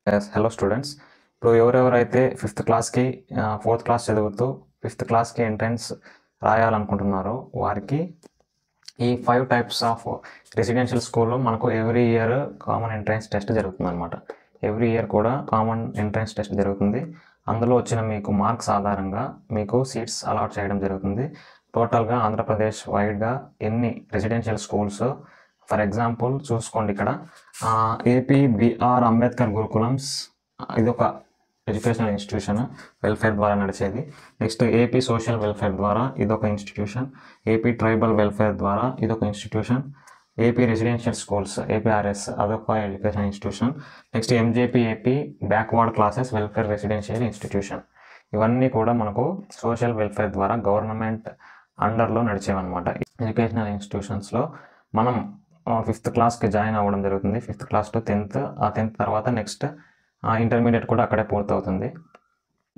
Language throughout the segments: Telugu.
Hello students. ఇప్పుడు ఎవరెవరైతే ఫిఫ్త్ క్లాస్కి ఫోర్త్ క్లాస్ చదువుతూ ఫిఫ్త్ క్లాస్కి ఎంట్రన్స్ రాయాలనుకుంటున్నారో వారికి ఈ 5 టైప్స్ ఆఫ్ రెసిడెన్షియల్ స్కూల్లో మనకు every year common entrance test జరుగుతుంది అనమాట. ఎవ్రీ ఇయర్ కూడా కామన్ ఎంట్రన్స్ టెస్ట్ జరుగుతుంది. అందులో వచ్చిన మీకు మార్క్స్ ఆధారంగా మీకు సీట్స్ అలాట్ చేయడం జరుగుతుంది. టోటల్గా ఆంధ్రప్రదేశ్ వైడ్గా ఎన్ని రెసిడెన్షియల్ స్కూల్స్, ఫర్ ఎగ్జాంపుల్ చూసుకోండి, ఇక్కడ ఏపీ బిఆర్ అంబేద్కర్ గురుకులమ్స్ ఇది ఒక ఎడ్యుకేషనల్ ఇన్స్టిట్యూషన్, వెల్ఫేర్ ద్వారా నడిచేది. నెక్స్ట్ ఏపీ సోషల్ వెల్ఫేర్ ద్వారా ఇదొక ఇన్స్టిట్యూషన్. ఏపీ ట్రైబల్ వెల్ఫేర్ ద్వారా ఇదొక institution. AP residential schools APRS అదొక education institution. Next MJP AP backward classes welfare residential institution. ఇవన్నీ కూడా మనకు సోషల్ వెల్ఫేర్ ద్వారా గవర్నమెంట్ అండర్లో నడిచేవన్నమాట. ఎడ్యుకేషనల్ ఇన్స్టిట్యూషన్స్లో మనం ఫిఫ్త్ క్లాస్కి జాయిన్ అవ్వడం జరుగుతుంది. ఫిఫ్త్ క్లాస్ టు 10th, ఆ 10th తర్వాత నెక్స్ట్ ఇంటర్మీడియట్ కూడా అక్కడే పూర్తవుతుంది.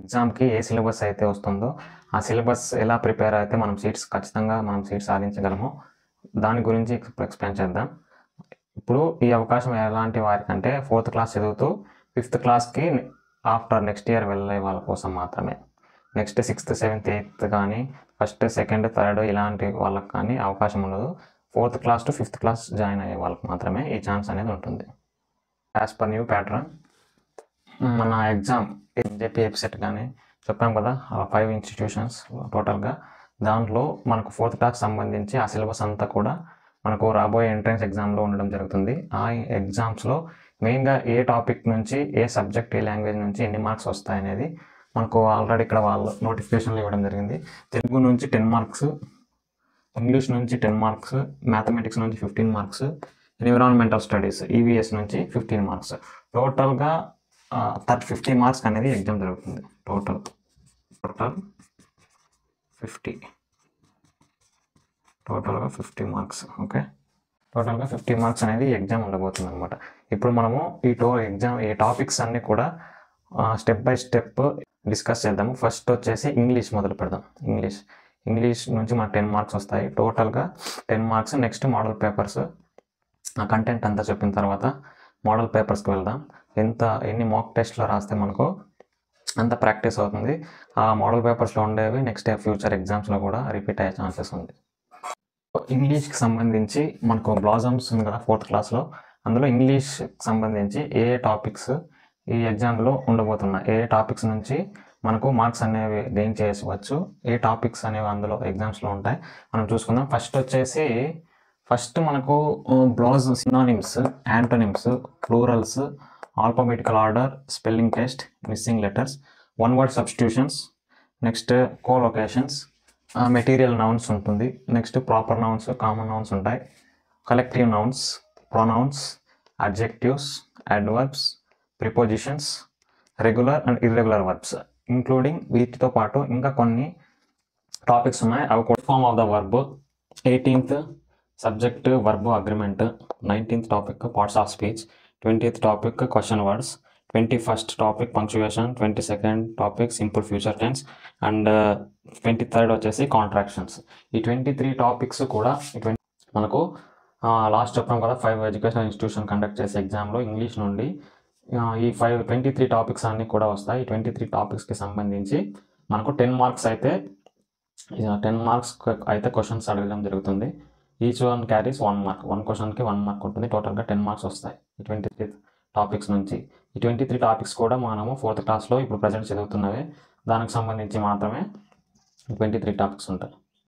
ఎగ్జామ్కి ఏ సిలబస్ అయితే వస్తుందో ఆ సిలబస్ ఎలా ప్రిపేర్ అయితే మనం ఖచ్చితంగా సీట్స్ సాధించగలము, దాని గురించి ఎక్స్ప్లెయిన్ చేద్దాం. ఇప్పుడు ఈ అవకాశం ఎలాంటి వారికంటే 4th క్లాస్ చదువుతూ 5th క్లాస్కి ఆఫ్టర్ నెక్స్ట్ ఇయర్ వెళ్ళే వాళ్ళ కోసం మాత్రమే. నెక్స్ట్ 6th, 7th, 8th కానీ 1st, 2nd, 3rd ఇలాంటి వాళ్ళకి కానీ అవకాశం ఉండదు. 4th class to 5th class join అయ్యే వాళ్ళకి మాత్రమే ఈ ఛాన్స్ అనేది ఉంటుంది. యాజ్ పర్ న్యూ ప్యాటర్న్ మన ఎగ్జామ్ ఎంజేపీ ఎపిసెట్ కానీ చెప్పాం కదా, 5 ఇన్స్టిట్యూషన్స్ టోటల్గా. దాంట్లో మనకు 4th క్లాస్ సంబంధించి ఆ సిలబస్ అంతా కూడా మనకు రాబోయే ఎంట్రన్స్ ఎగ్జామ్లో ఉండడం జరుగుతుంది. ఆ ఎగ్జామ్స్లో మెయిన్గా ఏ టాపిక్ నుంచి, ఏ సబ్జెక్ట్, ఏ లాంగ్వేజ్ నుంచి ఎన్ని మార్క్స్ వస్తాయనేది మనకు ఆల్రెడీ ఇక్కడ వాళ్ళు నోటిఫికేషన్లు ఇవ్వడం జరిగింది. తెలుగు నుంచి 10 మార్క్స్, ఇంగ్లీష్ నుంచి 10 మార్క్స్, మ్యాథమెటిక్స్ నుంచి 15 మార్క్స్, ఎన్విరాన్మెంటల్ స్టడీస్ ఈవీఎస్ నుంచి 15 మార్క్స్. టోటల్గా 50 మార్క్స్ అనేది ఎగ్జామ్ జరుగుతుంది. Total 50 marks. ఓకే, టోటల్గా 50 మార్క్స్ అనేది ఎగ్జామ్ ఉండబోతుంది అనమాట. ఇప్పుడు మనము ఈ టాపిక్స్ అన్నీ కూడా స్టెప్ బై స్టెప్ డిస్కస్ చేద్దాము. ఫస్ట్ వచ్చేసి ఇంగ్లీష్ మొదలు పెడదాం. ఇంగ్లీష్ నుంచి మనకు 10 మార్క్స్ వస్తాయి. టోటల్గా 10 మార్క్స్. నెక్స్ట్ మోడల్ పేపర్స్, ఆ కంటెంట్ అంతా చెప్పిన తర్వాత మోడల్ పేపర్స్కి వెళ్దాం. ఎన్ని మాక్ టెస్ట్లో రాస్తే మనకు అంత ప్రాక్టీస్ అవుతుంది. ఆ మోడల్ పేపర్స్లో ఉండేవి నెక్స్ట్ ఫ్యూచర్ ఎగ్జామ్స్లో కూడా రిపీట్ అయ్యే ఛాన్సెస్ ఉంది. ఇంగ్లీష్కి సంబంధించి మనకు బ్లాజమ్స్ ఉంది కదా 4th క్లాస్లో, అందులో ఇంగ్లీష్కి సంబంధించి ఏ టాపిక్స్ ఈ ఎగ్జామ్లో ఉండబోతున్నాయి, ఏ టాపిక్స్ నుంచి మనకు మార్క్స్ అనేవి గెయిన్ చేసుకోవచ్చు, ఏ టాపిక్స్ అనేవి అందులో ఎగ్జామ్స్లో ఉంటాయి మనం చూసుకుందాం. ఫస్ట్ మనకు బ్లాజ్ synonyms, antonyms, plurals, alphabetical order, spelling test, missing letters, one word substitutions, next collocations, material nouns ఉంటుంది. Next proper nouns, common nouns ఉంటాయి, collective nouns, pronouns, adjectives, adverbs, prepositions, regular and irregular verbs, including వీటితో పాటు ఇంకా కొన్ని టాపిక్స్ ఉన్నాయి. అవి కూడా form of the verb, 18th subject verb agreement, 19th topic parts of speech, 20th topic question words, 21st topic punctuation, 22nd topic simple future tense and 23rd వచ్చేసి కాంట్రాక్షన్స్. ఈ 23 టాపిక్స్ కూడా మనకు లాస్ట్ చెప్పాం కదా 5 ఎడ్యుకేషనల్ ఇన్స్టిట్యూషన్ కండక్ట్ చేసే ఎగ్జామ్లో ఇంగ్లీష్ నుండి ఈ 23 టాపిక్స్ అన్నీ కూడా వస్తాయి. ఈ 23 టాపిక్స్కి సంబంధించి మనకు 10 మార్క్స్ అయితే క్వశ్చన్స్ అడగడం జరుగుతుంది. Each one carries 1 mark. 1 క్వశ్చన్కి 1 మార్క్ ఉంటుంది. టోటల్గా 10 మార్క్స్ వస్తాయి ఈ 23 టాపిక్స్ నుంచి. ఈ 23 టాపిక్స్ కూడా మనము 4th క్లాస్లో ఇప్పుడు ప్రజెంట్ చదువుతున్నవే, దానికి సంబంధించి మాత్రమే 23 టాపిక్స్ ఉంటాయి.